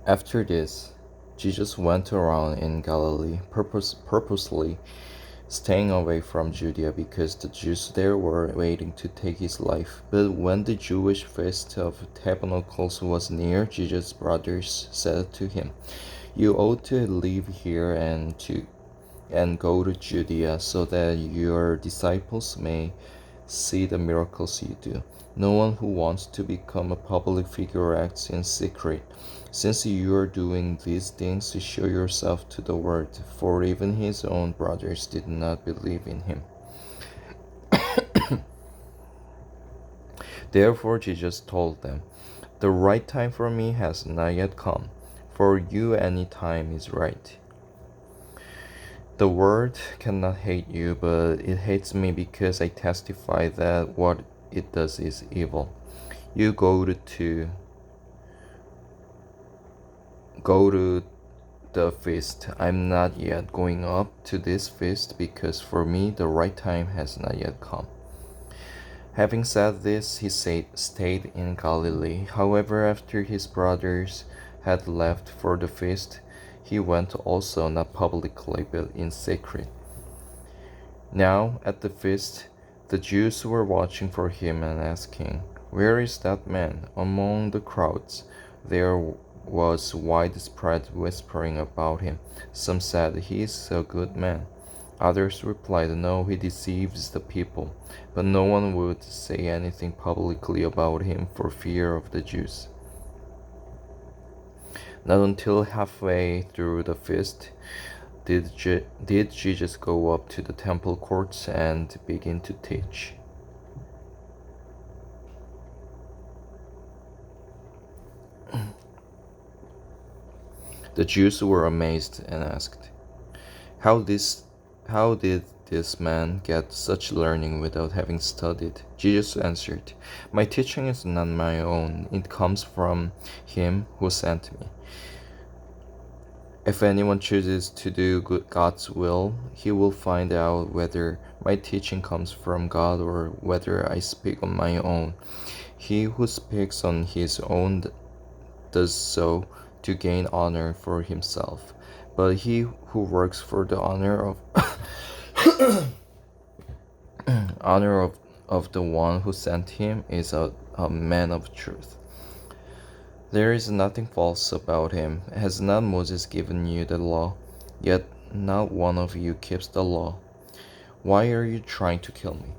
After this, Jesus went around in Galilee, purposely staying away from Judea because the Jews there were waiting to take his life. But when the Jewish feast of tabernacles was near, Jesus' brothers said to him, "You ought to leave here and go to Judea, so that your disciples may see the miracles you do. No one who wants to become a public figure acts in secret. Since you are doing these things, show yourself to the world." For even his own brothers did not believe in him. Therefore Jesus told them, "The right time for me has not yet come. For you any time is right. The world cannot hate you, but it hates me because I testify that what it does is evil. You go to the feast. I'm not yet going up to this feast because for me the right time has not yet come." Having said this, he stayed in Galilee. However, after his brothers had left for the feast, he went also, not publicly but in secret. Now at the feast, the Jews were watching for him and asking, "Where is that man?" Among the crowds there was widespread whispering about him. Some said, "He is a good man." Others replied, "No, he deceives the people." But no one would say anything publicly about him for fear of the Jews. Not until halfway through the feast did Jesus go up to the temple courts and begin to teach. The Jews were amazed and asked, How did this man get such learning without having studied?" Jesus answered, "My teaching is not my own. It comes from him who sent me. If anyone chooses to do God's will, he will find out whether my teaching comes from God or whether I speak on my own. He who speaks on his own does so to gain honor for himself, but he who works for the honor of honor of the one who sent him is a man of truth. There is nothing false about him. Has not Moses given you the law? Yet not one of you keeps the law. Why are you trying to kill me?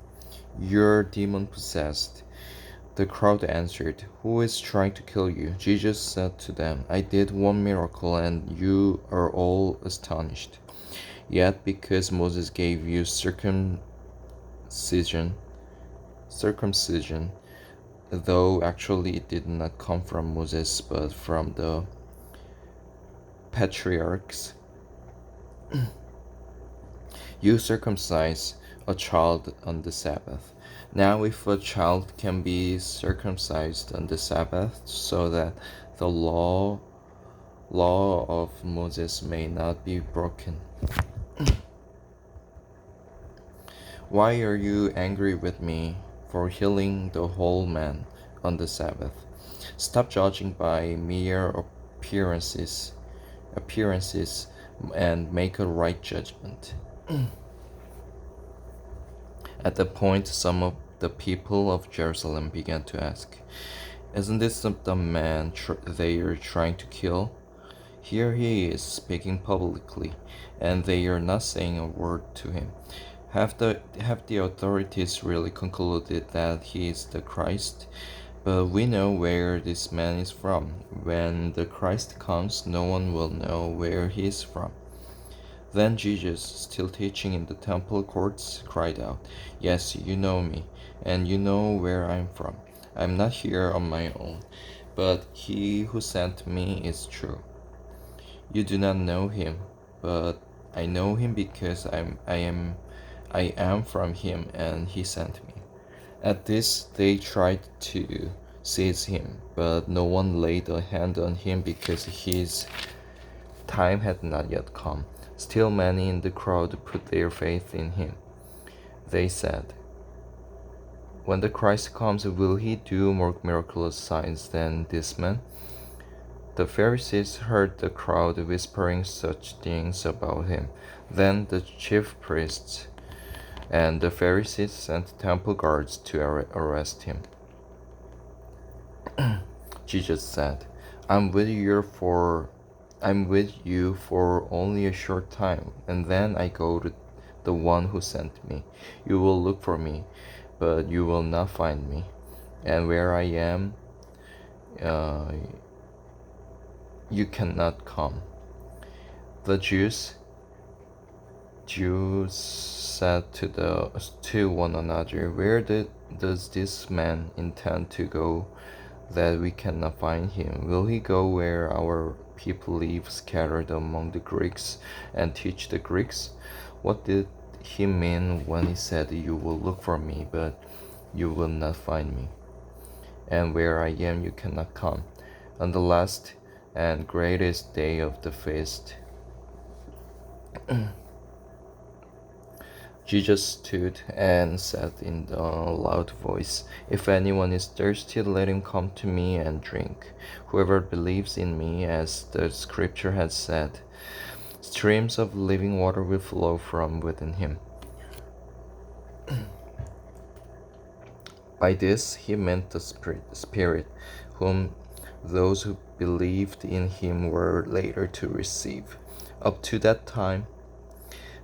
You're demon possessed." The crowd answered, "Who is trying to kill you?" Jesus said to them, "I did one miracle, and you are all astonished. Yet because Moses gave you circumcision, though actually it did not come from Moses but from the patriarchs, you circumcise a child on the Sabbath. Now if a child can be circumcised on the Sabbath so that the law of Moses may not be broken, why are you angry with me for healing the whole man on the Sabbath? Stop judging by mere appearances and make a right judgment." At that point, some of the people of Jerusalem began to ask, "Isn't this the man they are trying to kill? Here he is speaking publicly, and they are not saying a word to him. Have the authorities really concluded that he is the Christ? But we know where this man is from. When the Christ comes, no one will know where he is from." Then Jesus, still teaching in the temple courts, cried out, "Yes, you know me, and you know where I am from. I am not here on my own, but he who sent me is true. You do not know him, but I know him because I am from him, and he sent me." At this they tried to seize him, but no one laid a hand on him because his time had not yet come. Still many in the crowd put their faith in him. They said, "When the Christ comes, will he do more miraculous signs than this man?" The Pharisees heard the crowd whispering such things about him. Then the chief priests and the Pharisees sent temple guards to arrest him. Jesus said, I'm with you for only a short time, and then I go to the one who sent me. You will look for me, but you will not find me. And where I am, uh, you cannot come. The Jews said to one another, Where does this man intend to go that we cannot find him? Will he go where our people live, scattered among the Greeks, and teach the Greeks? What did he mean when he said, You will look for me, but you will not find me? And where I am, you cannot come. On the last and greatest day of the feast, Jesus stood and said in a loud voice, If anyone is thirsty, let him come to me and drink. Whoever believes in me, as the scripture has said, streams of living water will flow from within him. By this he meant the Spirit, whom those who believed in him were later to receive. Up to that time,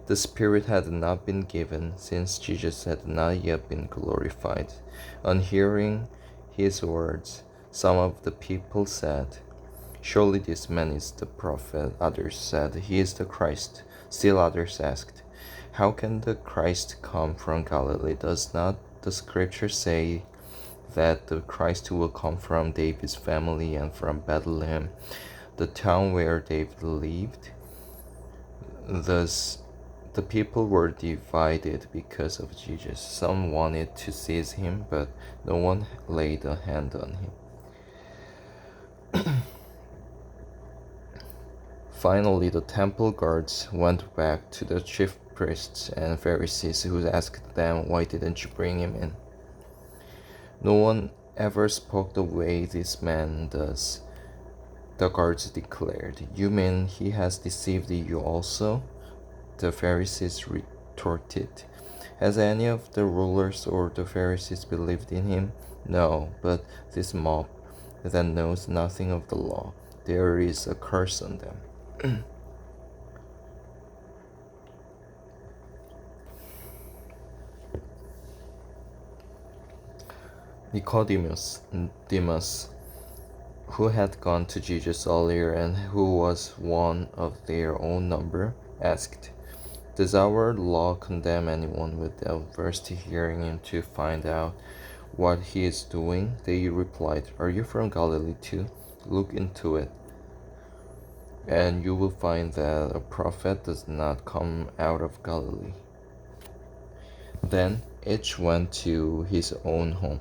the Spirit had not been given, since Jesus had not yet been glorified. On hearing his words, some of the people said, Surely this man is the prophet. Others said, He is the Christ. Still others asked, How can the Christ come from Galilee? Does not the scripture say that the Christ will come from David's family and from Bethlehem, the town where David lived? Thus, the people were divided because of Jesus. Some wanted to seize him, but no one laid a hand on him. Finally, the temple guards went back to the chief priests and Pharisees, who asked them, Why didn't you bring him in? No one ever spoke the way this man does, the guards declared. You mean he has deceived you also? The Pharisees retorted, Has any of the rulers or the Pharisees believed in him? No, but this mob that knows nothing of the law, there is a curse on them. Nicodemus, who had gone to Jesus earlier and who was one of their own number, asked, Does our law condemn anyone without first hearing him to find out what he is doing? They replied, Are you from Galilee too? Look into it, and you will find that a prophet does not come out of Galilee. Then each went to his own home.